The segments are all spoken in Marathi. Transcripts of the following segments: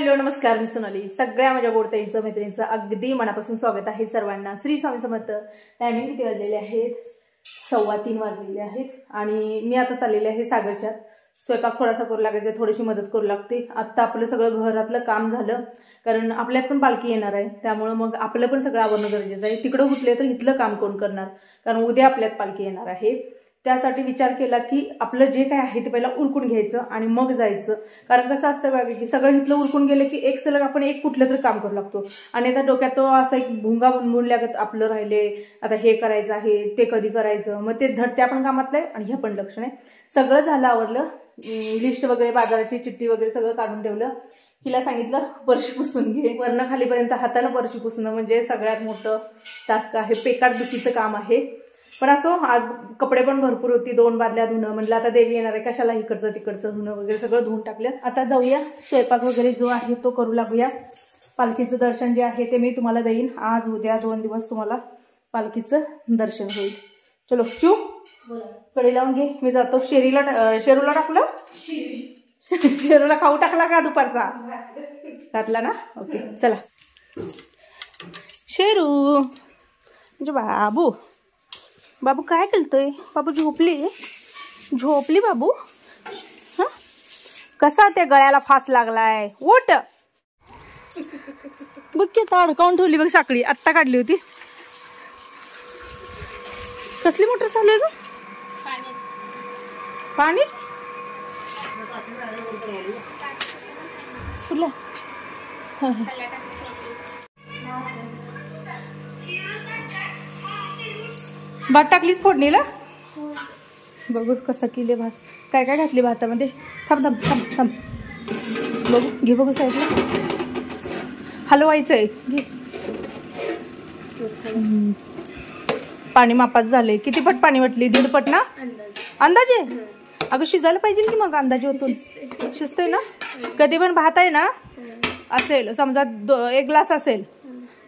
हॅलो नमस्कार, मी सोनाली. सगळ्या माझ्या गोडताईंचं मैत्रिणींचं अगदी मनापासून स्वागत आहे सर्वांना. श्री स्वामी समर्थ. टायमिंग किती वाजलेले आहेत? 2:15 वाजलेले आहेत आणि मी आता चाललेले आहे सागरच्यात. स्वयंपाक थोडासा करू लागायचा, थोडीशी मदत करू लागते. आत्ता आपलं सगळं घरातलं काम झालं, कारण आपल्यात पण पालखी येणार आहे, त्यामुळे मग आपलं पण सगळं आवरणं गरजेचं आहे. तिकडं गुतले तर इथलं काम कोण करणार, कारण उद्या आपल्यात पालखी येणार आहे. त्यासाठी विचार केला की आपलं जे काय आहे ते पहिला उरकून घ्यायचं आणि मग जायचं. कारण कसं असतं बघा की सगळं इथलं उरकून गेलं की एक सलग आपण एक कुठलं तरी काम करू लागतो आणि आता डोक्यात तो असा एक भुंगा बुनबुन लागत आपलं राहिले, आता हे करायचं आहे ते कधी करायचं, मग ते धड त्या पण कामातलं आहे आणि हे पण लक्ष नाही. सगळं झालं, आवडलं. लिस्ट वगैरे बाजाराची चिठ्ठी वगैरे सगळं काढून ठेवलं. हिला सांगितलं फरशी पुसून घे, वरनं खालीपर्यंत हातानं फरशी पुसणं म्हणजे सगळ्यात मोठं टास्क आहे, पेकाट दुखीचं काम आहे. पण असो, आज कपडे पण भरपूर होती, 2 बादल्या धुणं. म्हणलं आता देवी येणार आहे, कशाला इकडचं तिकडचं धुणं वगैरे सगळं धुवून टाकलं. आता जाऊया, स्वयंपाक वगैरे जो आहे तो करू लागूया. पालखीचं दर्शन जे आहे ते मी तुम्हाला देईन. आज उद्या 2 दिवस तुम्हाला पालखीचं दर्शन होईल. चलो चू कडे लावून घे, मी जातो. शेरूला टाकलं, शेरूला खाऊ टाकला का दुपारचा? घातला ना, ओके चला. शेरू म्हणजे बाबू, बाबू काय करतोय? बाबू झोपली बाबू. हा, कसा त्या गळ्याला फास लागलाय? ओट बघ की, आता अडकावून ठेवली बघ साखळी, आत्ता काढली होती. कसली मोटर चालू आहे ग? पाणी फुलं. भात टाकलीच फोडणीला? बघू कसं केले भात, काय काय घातली भातामध्ये. थांब थांब थांब थांब, बघू घे, बघू साईडला हलवायचंय. घे. पाणी मापात झाले. किती पट पाणी वाटली? 1.5 पट ना अंदाजे? अगं शिजायला पाहिजे की, मग अंदाजे होतो. शिजतंय ना? कधी पण भात आहे ना असेल, समजा 1 ग्लास असेल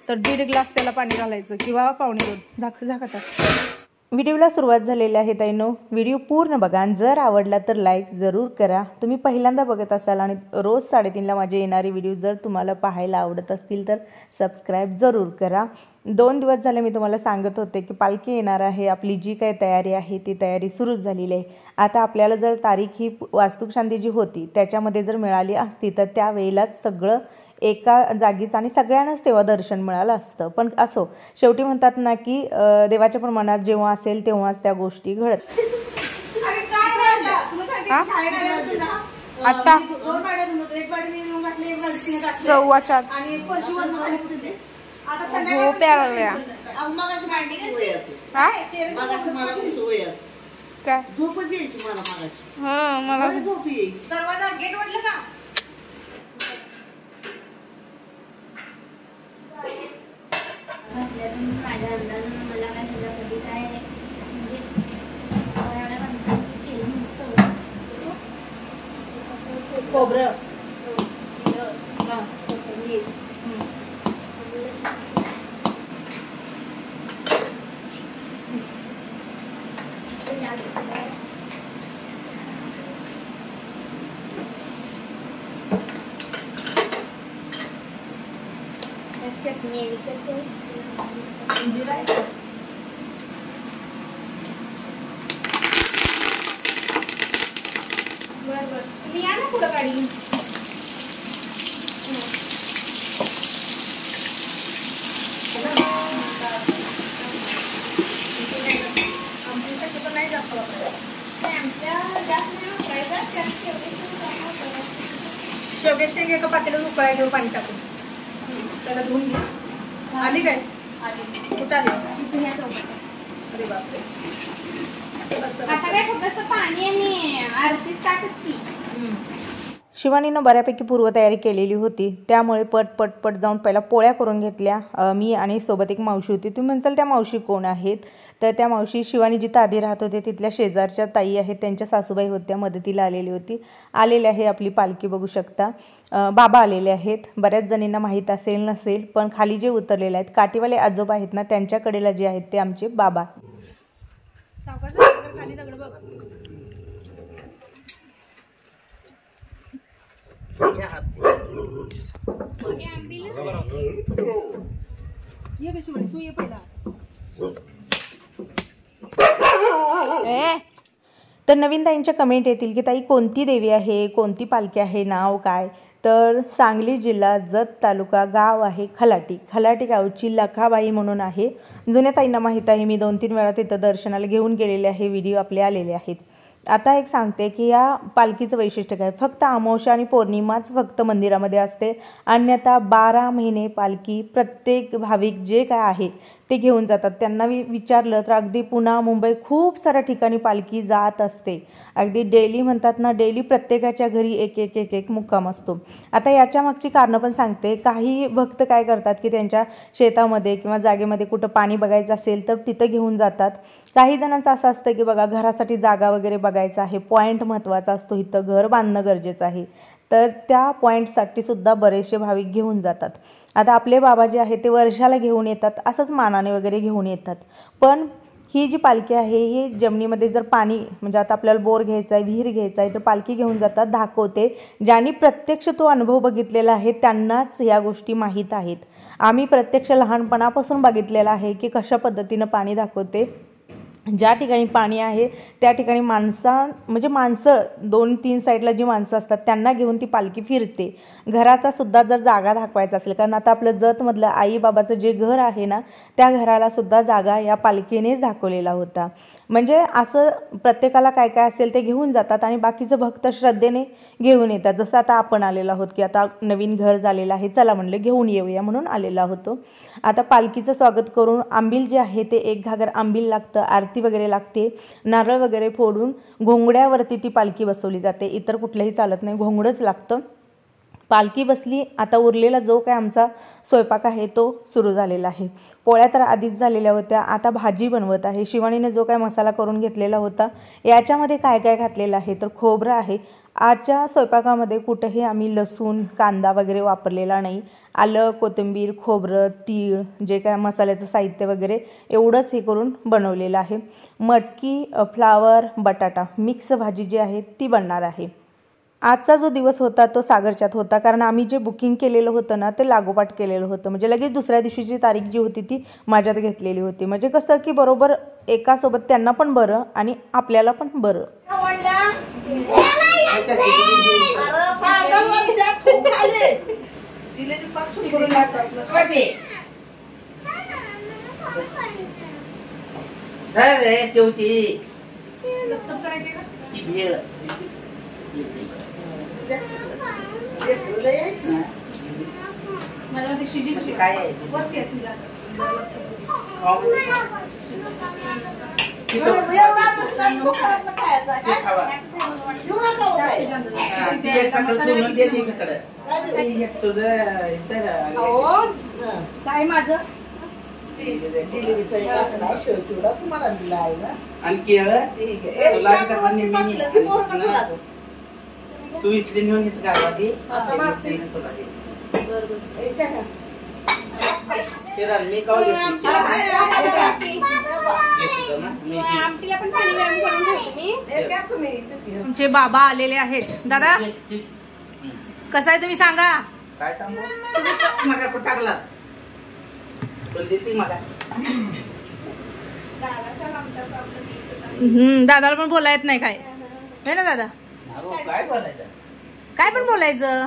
तर 1.5 ग्लास त्याला पाणी घालायचं किंवा 1.25. झाकातात. व्हिडिओला सुरुवात झालेली आहे ताईनो. व्हिडिओ पूर्ण बघा आणि जर आवडला तर लाईक जरूर करा. तुम्ही पहिल्यांदा बघत असाल आणि रोज 3:30ला माझे येणारे व्हिडिओ जर तुम्हाला पाहायला आवडत असतील तर सबस्क्राईब जरूर करा. 2 दिवस झाले मी तुम्हाला सांगत होते की पालखी येणार आहे, आपली जी काही तयारी आहे ती तयारी सुरूच झालेली आहे. आता आपल्याला जर तारीख ही वास्तुशांती जी होती त्याच्यामध्ये जर मिळाली असती तर त्यावेळेलाच सगळं एका जागीच आणि सगळ्यांनाच तेव्हा दर्शन मिळालं असतं. पण असो, शेवटी म्हणतात ना की देवाच्या पण मनात जेव्हा असेल तेव्हाच त्या गोष्टी घडत. आता 4:15 झोप यायला काय? झोपच यायची मला मागाशी. हा, मला झोप यायची. दरवाजा गेट वाटलं का? माझ्या अंदाजानं मला काय तुला कधी काय म्हणजे एवढ्या माणसांनी केलं नव्हतं. खोबरं, हां, कोथिंबीर, चटणी जिरा. बरं तुम्ही या ना पुढं गाडी. आमच्यासाठी पण नाही जास्त आमच्या जास्त नाही वापरायचं. शेवगे शेंग एका पातेल्यात उकळायचं, पाणी टाकून त्याला धुवून घ्या. आली काय? आली. कुठं आली? अरे बापरे. आता काय थोडंसं पाणी आणि आरती टाकच की. शिवानीनं बऱ्यापैकी पूर्वतयारी केलेली होती, त्यामुळे पट जाऊन पहिला पोळ्या करून घेतल्या. मी आणि सोबत एक मावशी होती. तुम्ही म्हणसाल त्या मावशी कोण आहेत? तर त्या मावशी शिवानी जिथं आधी राहत होते तिथल्या शेजारच्या ताई आहेत, त्यांच्या सासूबाई होत्या, मदतीला आलेली आहे. आपली पालखी बघू शकता. बाबा आलेले आहेत. बऱ्याच जणींना माहीत असेल नसेल, पण खाली जे उतरलेले आहेत काठीवाले आजोबा आहेत ना, त्यांच्याकडेला जे आहेत ते आमचे बाबा. ये कशी म्हणे तू ये पहिला. तर नवीन ताईंच्या कमेंट येतील की ताई कोणती देवी आहे, कोणती पालखी आहे, नाव काय. तर सांगली जिल्हा जत तालुका, गाव आहे खलाटी. खलाटी गावची लखाबाई म्हणून आहे. जुन्या ताईंना माहीत आहे, मी 2-3 वेळा तिथं दर्शनाला घेऊन गेलेले आहे, व्हिडिओ आपले आलेले आहेत. आता एक सांगते की या पालखीचं वैशिष्ट्य काय. फक्त अमावस्या आणि पौर्णिमाच फक्त मंदिरामध्ये असते, अन्यथा 12 महिने पालखी प्रत्येक भाविक जे काय आहे ते घेऊन जातात. त्यांना विचारलं तर अगदी पुणे, मुंबई खूप साऱ्या ठिकाणी पालखी जात असते. अगदी डेली म्हणतात ना, डेली प्रत्येकाच्या घरी एक मुक्काम असतो. आता याच्या मागची कारणं पण सांगते. काही भक्त काय करतात की त्यांच्या शेतामध्ये किंवा जागेमध्ये कुठं पाणी बघायचं असेल तर तिथं घेऊन जातात. काही जणांचं असं असतं की बघा घरासाठी जागा वगैरे बघायचं आहे, पॉईंट महत्त्वाचा असतो, इथं घर बांधणं गरजेचं आहे, तर त्या पॉईंटसाठी सुद्धा बरेचसे भाविक घेऊन जातात. आता आपले बाबा जे आहे ते वर्षाला घेऊन येतात, असंच मानाने वगैरे घेऊन येतात. पण ही जी पालखी आहे ही जमिनीमध्ये जर पाणी म्हणजे आता आपल्याला बोर घ्यायचा आहे, विहीर घ्यायचा आहे, तर पालखी घेऊन जातात, दाखवते. ज्यांनी प्रत्यक्ष तो अनुभव बघितलेला आहे त्यांनाच या गोष्टी माहीत आहेत. आम्ही प्रत्यक्ष लहानपणापासून बघितलेलं आहे की कशा पद्धतीनं पाणी दाखवते. ज्या ठिकाणी पाणी आहे त्या ठिकाणी माणसं 2-3 साईडला जी माणसं असतात त्यांना घेऊन ती पालखी फिरते. घराचा सुद्धा जर जागा दाखवायचा असेल, कारण आता आपलं जतमधलं आई बाबाचं जे घर आहे ना त्या घराला सुद्धा जागा या पालखीनेच दाखवलेला होता. म्हणजे असं प्रत्येकाला काय काय असेल ते घेऊन जातात आणि बाकीचं भक्त श्रद्धेने घेऊन येतात. जसं आता आपण आलेलो आहोत की आता नवीन घर झालेलं आहे, चला म्हणलं घेऊन येऊया म्हणून आलेला होतो. आता पालखीचं स्वागत करून आंबील जे आहे ते 1 घागर आंबील लागतं, आरती वगैरे लागते, नारळ वगैरे फोडून घोंगड्यावरती ती पालखी बसवली जाते. इतर कुठलंही चालत नाही, घोंगडंच लागतं. पालखी बसली. आता उरलेला जो काय आमचा स्वयंपाक आहे तो सुरू झालेला आहे. पोळ्या तर आधीच झालेल्या होत्या, आता भाजी बनवत आहे. शिवानीने जो काय मसाला करून घेतलेला होता याच्यामध्ये काय काय घातलेलं आहे तर खोबरं आहे. आजच्या स्वयंपाकामध्ये कुठंही आम्ही लसूण कांदा वगैरे वापरलेला नाही. आलं, कोथिंबीर, खोबरं, तीळ, जे काय मसाल्याचं साहित्य वगैरे एवढंच हे करून बनवलेलं आहे. मटकी, फ्लावर, बटाटा मिक्स भाजी जी आहे ती बनणार आहे. आजचा जो दिवस होता तो सागरच्यात होता, कारण आम्ही जे बुकिंग केलेलं होतं ना ते लागोपाठ केलेलं होतं. म्हणजे लगेच दुसऱ्या दिवशीची तारीख जी होती ती माझ्यात घेतलेली होती. म्हणजे कसं की बरोबर एकासोबत त्यांना पण बरं आणि आपल्याला पण बरं. काय माझं तुम्हाला दिला आहे ना आणखी तू इथले नेऊन घेत गावात आमचे बाबा आलेले आहेत. दादा कसं आहे तुम्ही सांगा. काय सांगू मगा कुठं टाकला दादाला पण बोलायला येत नाही काय है ना दादा. काय बोलायचं, काय पण बोलायचं.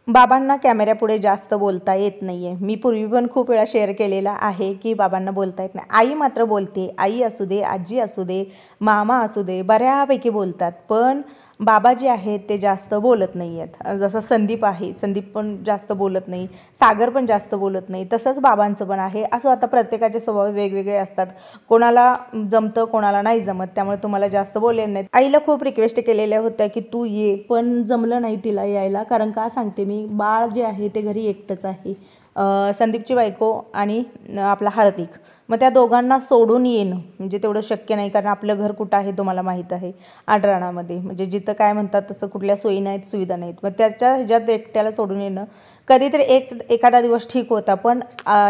बाबांना कॅमेऱ्यापुढे जास्त बोलता येत नाहीये. मी पूर्वी पण खूप वेळा शेअर केलेला आहे की बाबांना बोलता येत नाही. आई मात्र बोलते. आई असू दे, आजी असू दे, मामा असू दे, बऱ्यापैकी बोलतात. पण बाबा जे आहेत ते जास्त बोलत नाही आहेत. जसं संदीप आहे, संदीप पण जास्त बोलत नाही, सागर पण जास्त बोलत नाही, तसंच बाबांचं पण आहे. असं आता प्रत्येकाचे स्वभाव वेगवेगळे असतात. कोणाला जमतं, कोणाला नाही जमत, त्यामुळे तुम्हाला जास्त बोलले नाहीत. आईला खूप रिक्वेस्ट केलेल्या होत्या की तू ये, पण जमलं नाही तिला यायला. कारण का सांगते मी, बाळ जे आहे ते घरी एकटंच आहे. संदीपची बायको आणि आपला हार्दिक, मग त्या दोघांना सोडून येणं म्हणजे तेवढं शक्य नाही. कारण आपलं घर कुठं आहे तुम्हाला माहीत आहे, आडराणामध्ये, म्हणजे जिथं काय म्हणतात तसं कुठल्या सोयी नाहीत, सुविधा नाहीत. मग त्याच्या ह्याच्यात एकट्याला सोडून येणं कधीतरी एखादा दिवस ठीक होता, पण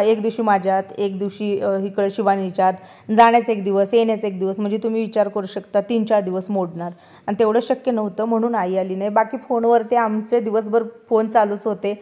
एक दिवशी माझ्यात, एक दिवशी इकडं शिवानीच्यात, जाण्याचा एक दिवस, येण्याचा एक दिवस, म्हणजे तुम्ही विचार करू शकता 3-4 दिवस मोडणार. आणि तेवढं शक्य नव्हतं म्हणून आई आली नाही. बाकी फोनवरती आमचे दिवसभर फोन चालूच होते,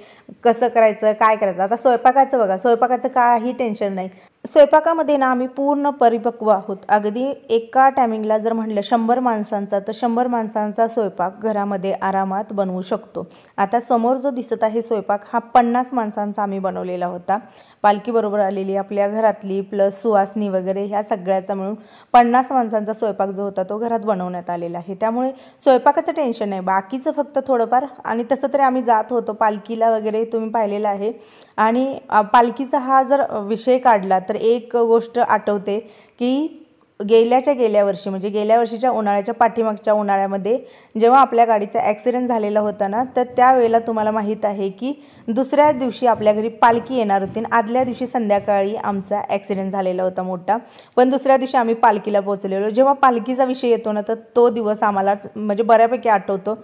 कसं करायचं, काय करायचं. आता स्वयंपाकाचं बघा, स्वयंपाकाचं काही टेन्शन नाही. स्वयंपाकामध्ये ना आम्ही पूर्ण परिपक्व आहोत. अगदी एका टायमिंगला जर म्हटलं 100 माणसांचा, तर 100 माणसांचा स्वयंपाक घरामध्ये आरामात बनवू शकतो. आता समोर जो दिसत आहे स्वयंपाक, हा 50 माणसांचा आम्ही बनवलेला होता. पालखीबरोबर आलेली आपल्या घरातली प्लस सुवासनी वगैरे ह्या सगळ्याचा मिळून 50 माणसांचा स्वयंपाक जो होता तो घरात बनवण्यात आलेला आहे. त्यामुळे स्वयंपाकाचं टेन्शन नाही, बाकीचं फक्त थोडंफार. आणि तसं तरी आम्ही जात होतो पालखीला वगैरे, तुम्ही पाहिलेलं आहे. आणि पालखीचा हा जर विषय काढला तर एक गोष्ट आठवते की गेल्या वर्षी म्हणजे गेल्या वर्षीच्या उन्हाळ्याच्या पाठीमागच्या उन्हाळ्यामध्ये जेव्हा आपल्या गाडीचा ॲक्सिडेंट झालेला होता ना, तर त्यावेळेला तुम्हाला माहीत आहे की दुसऱ्या दिवशी आपल्या घरी पालखी येणार होती. आदल्या दिवशी संध्याकाळी आमचा ॲक्सिडेंट झालेला होता मोठा, पण दुसऱ्या दिवशी आम्ही पालखीला पोहोचलेलो. जेव्हा पालखीचा विषय येतो ना, तर तो दिवस आम्हाला म्हणजे बऱ्यापैकी आठवतो.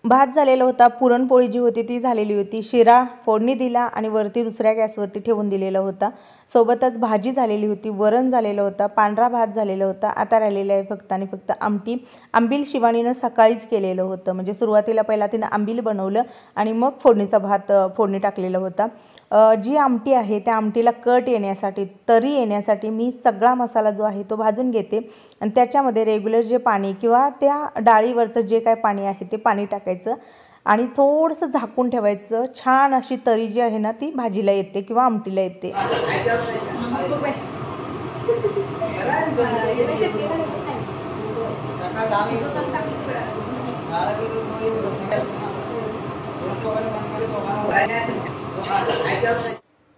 भात झालेला होता, पुरणपोळी जी होती ती झालेली होती, शिरा फोडणी दिला आणि वरती दुसऱ्या गॅसवरती ठेवून दिलेला होता. सोबतच भाजी झालेली होती, वरण झालेलं होतं, पांढरा भात झालेला होता. आता राहिलेलं आहे फक्त आणि फक्त आमटी. आंबील शिवानीनं सकाळीच केलेलं होतं, म्हणजे सुरुवातीला पहिला तिनं आंबील बनवलं आणि मग फोडणीचा भात फोडणी टाकलेला होता. जी आमटी आहे त्या आमटीला कट येण्यासाठी, तरी येण्यासाठी मी सगळा मसाला जो आहे तो भाजून घेते आणि त्याच्यामध्ये रेग्युलर जे पाणी किंवा त्या डाळीवरचं जे काय पाणी आहे ते पाणी टाकायचं आणि थोडंसं झाकून ठेवायचं. छान अशी तरी जी आहे ना ती भाजीला येते किंवा आमटीला येते.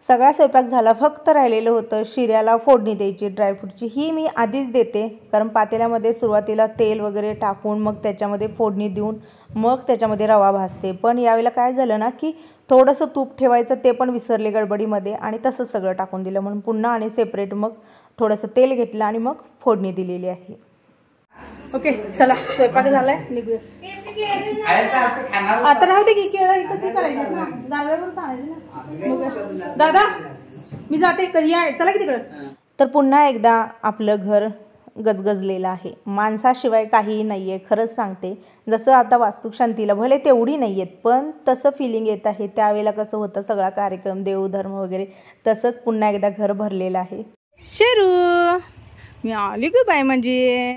सगळा स्वयंपाक झाला, फक्त राहिलेलं होतं शिऱ्याला फोडणी द्यायची ड्रायफ्रूटची. ही मी आधीच देते, कारण पातेल्यामध्ये सुरुवातीला तेल वगैरे टाकून मग त्याच्यामध्ये फोडणी देऊन मग त्याच्यामध्ये रवा भाजते. पण यावेळेला काय झालं ना की थोडंसं तूप ठेवायचं ते पण विसरले गडबडीमध्ये आणि तसंच सगळं टाकून दिलं, म्हणून पुन्हा आणि सेपरेट मग थोडंसं तेल घेतलं आणि मग फोडणी दिलेली आहे. ओके चला, स्वयंपाक झालाय, निघूया. आता राहू दे की केळं इथंच करायचं ना, दारव्यावर आणायचं ना. दादा मी जाते, कधी चला की तिकडं. तर पुन्हा एकदा आपलं घर गजगजलेलं आहे. माणसाशिवाय काहीही नाहीये, खरंच सांगते. जसं आता वास्तुशांतीला भले तेवढी नाही आहेत, पण तसं फिलिंग येत आहे. त्यावेळेला कसं होतं सगळा कार्यक्रम, देवधर्म वगैरे, तसंच पुन्हा एकदा घर भरलेलं आहे. शेरू मी आली ग बाय, म्हणजे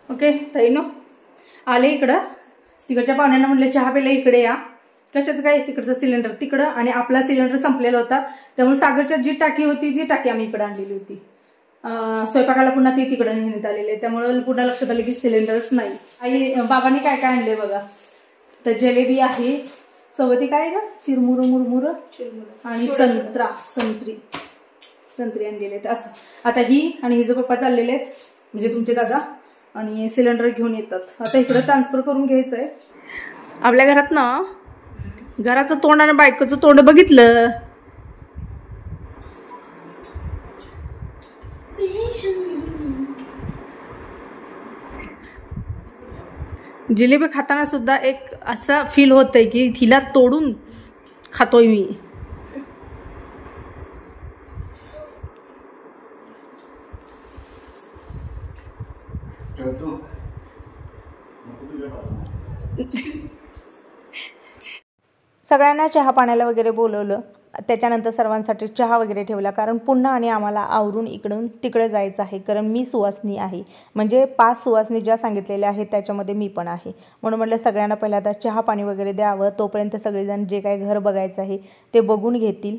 ओके ताईनो आले इकडं. तिकडच्या पाहुण्यांना म्हटलं चहा प्यायला इकडे या. कशाचं काय, इकडचं सिलेंडर तिकडं आणि आपला सिलेंडर संपलेला होता, त्यामुळे सागरच्या जी टाकी होती ती टाकी आम्ही इकडे आणलेली होती. स्वयंपाकाला पुन्हा ती तिकडे नेण्यात आलेली आहे, त्यामुळे पुन्हा लक्षात आलं की सिलेंडरच नाही. आई बाबांनी काय काय आणले बघा. तर जलेबी आहे, सोबती काय ग मुरमुर आणि संत्री आणलेले आहेत. असं आता ही आणि हिचं पप्पा चाललेले आहेत, म्हणजे तुमचे दादा, आणि सिलेंडर घेऊन येतात. आता इकडे ट्रान्सफर करून घ्यायचं आहे. आपल्या घरात ना घराचं तोंड आणि बायकोचं तोंड बघितलं. जिलेबी खाताना सुद्धा एक असा फील होतंय की तिला तोडून खातोय मी. सगळ्यांना चहा पाण्याला वगैरे बोलवलं. त्याच्यानंतर सर्वांसाठी चहा वगैरे ठेवला, कारण पुन्हा आणि आम्हाला आवरून इकडून तिकडे जायचं आहे. कारण मी सुवासनी आहे, म्हणजे 5 सुवासनी ज्या सांगितलेल्या आहेत त्याच्यामध्ये मी पण आहे. म्हणून म्हटलं सगळ्यांना पहिला आता चहा पाणी वगैरे द्यावं, तोपर्यंत सगळेजण जे काही घर बघायचं आहे ते बघून घेतील.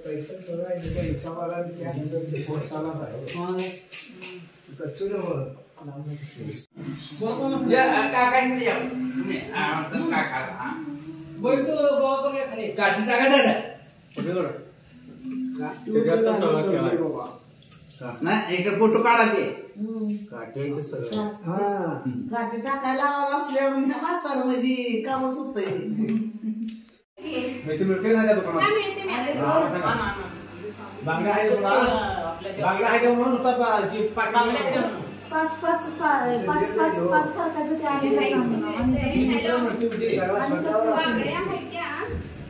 एक फोटो काढा ते टाकायला असल्यावर म्हणजे कामच होतंय. बांगडा आहे म्हणून पाच खर्चाचं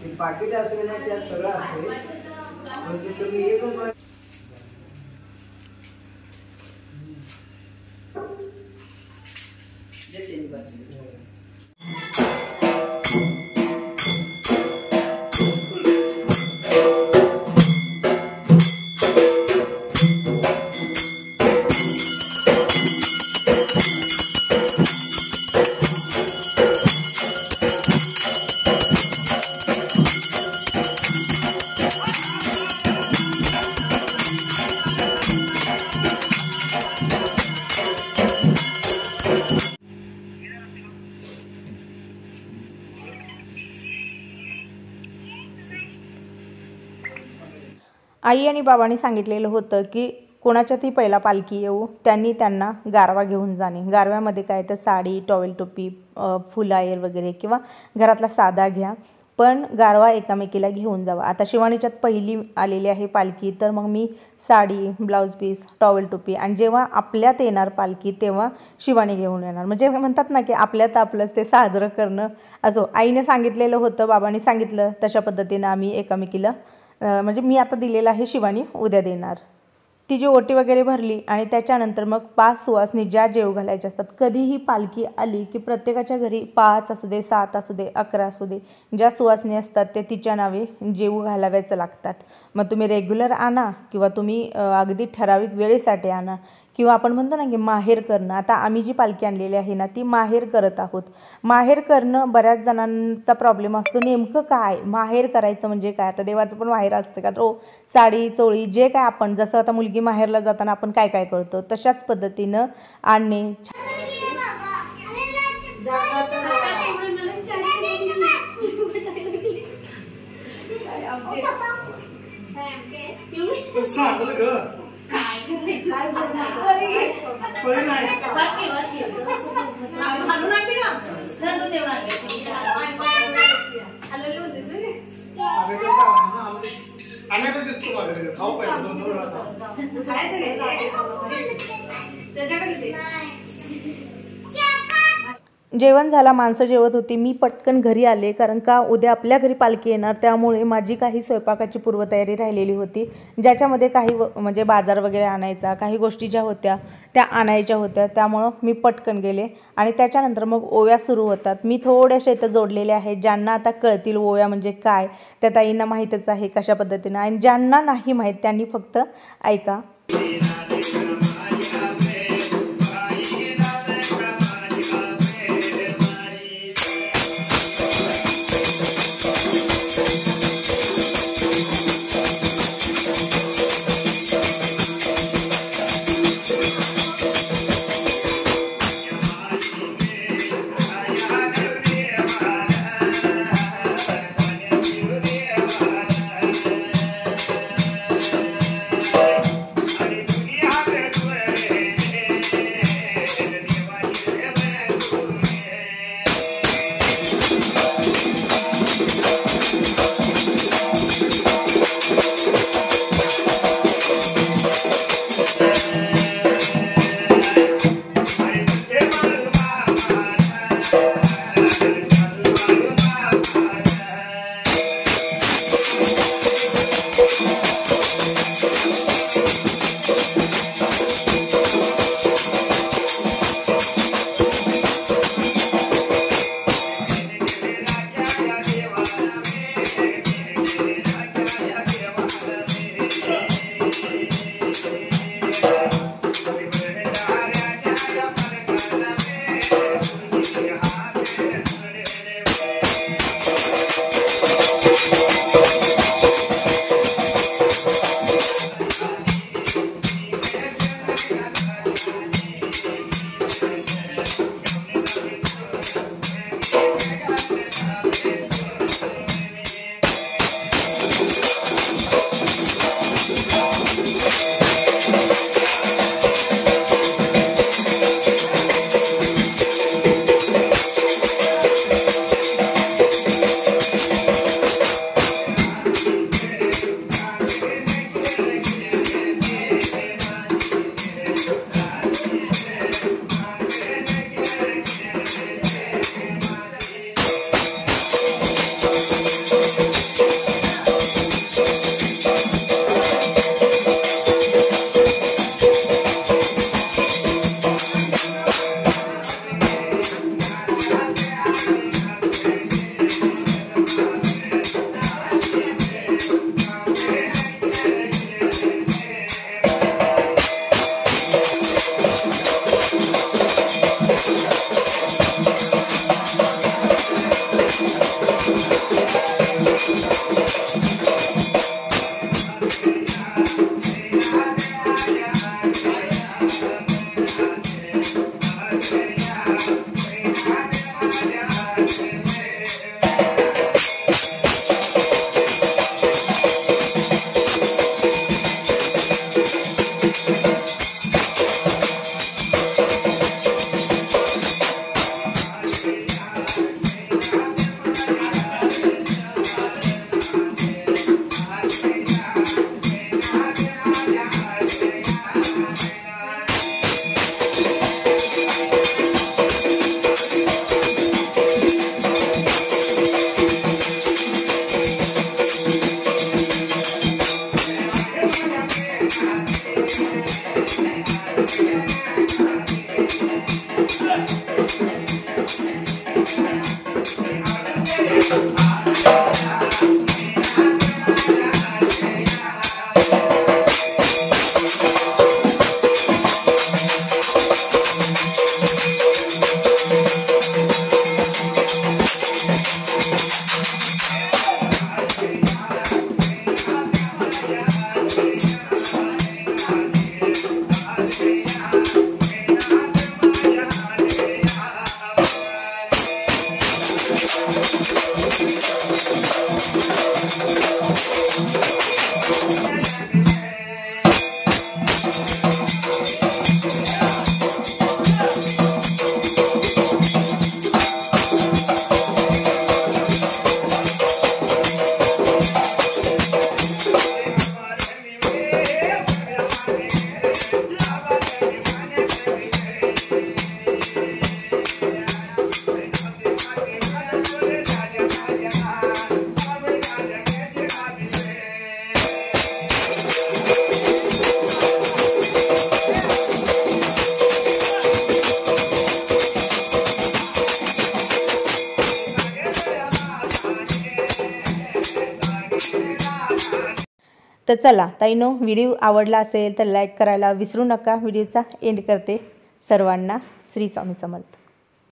ते पाकिट असले ना त्यात सगळं असते. तुम्ही एकच आई आणि बाबांनी सांगितलेलं होतं की कोणाच्यातही पहिला पालखी येऊ त्यांनी त्यांना गारवा घेऊन जाणे. गारव्यामध्ये काय तर साडी, टॉवेल टोपी, फुलायर वगैरे किंवा घरातला साधा घ्या, पण गारवा एकामेकीला घेऊन जावा. आता शिवानीच्यात पहिली आलेली आहे पालखी, तर मग मी साडी, ब्लाऊज पीस, टॉवेल टोपी आणि जेव्हा आपल्यात येणार पालखी तेव्हा शिवानी घेऊन येणार. म्हणजे म्हणतात ना की आपल्यात आपलंच ते साजरं करणं. असो आईने सांगितलेलं होतं, बाबांनी सांगितलं, तशा पद्धतीनं आम्ही एकामेकीला म्हणजे मी आता दिलेलं आहे, शिवानी उद्या देणार. तिची ओटी वगैरे भरली आणि त्याच्यानंतर मग 5 सुवासनी ज्या जेव घालायच्या असतात. कधीही पालखी आली की प्रत्येकाच्या घरी 5 असू दे, 7 असू दे, 11 असू दे, ज्या सुवासनी असतात ते तिच्या नावे जेव घालाव्याच लागतात. मग तुम्ही रेग्युलर आणा किंवा तुम्ही अगदी ठराविक वेळेसाठी आणा किंवा आपण म्हणतो ना की माहेर करणं. आता आम्ही जी पालखी आणलेली आहे ना ती माहेर करत आहोत. माहेर करणं बऱ्याच जणांचा प्रॉब्लेम असतो. नेमकं काय माहेर करायचं म्हणजे काय? आता देवाचं पण माहेर असतं का? तो साडी चोळी जे काय आपण जसं आता मुलगी माहेरला जाताना आपण काय काय करतो तशाच पद्धतीनं आणणे. जेवण झाला, माणसं जेवत होती. मी पटकन घरी आले कारण का उद्या आपल्या घरी पालखी येणार, त्यामुळे माझी काही स्वयंपाकाची पूर्वतयारी राहिलेली होती, ज्याच्यामध्ये काही म्हणजे बाजार वगैरे आणायचा, काही गोष्टी ज्या होत्या त्या आणायच्या होत्या. त्यामुळं मी पटकन गेले आणि त्याच्यानंतर मग ओव्या सुरू होतात. मी थोड्याशा इथं जोडलेल्या आहेत, ज्यांना आता कळतील ओव्या म्हणजे काय, त्या ताईंना माहीतच आहे कशा पद्धतीनं, आणि ज्यांना नाही माहीत त्यांनी फक्त ऐका. तर चला ताईनो, व्हिडिओ आवडला असेल तर लाईक करायला विसरू नका. व्हिडिओचा एंड करते. सर्वांना श्री स्वामी समर्थ.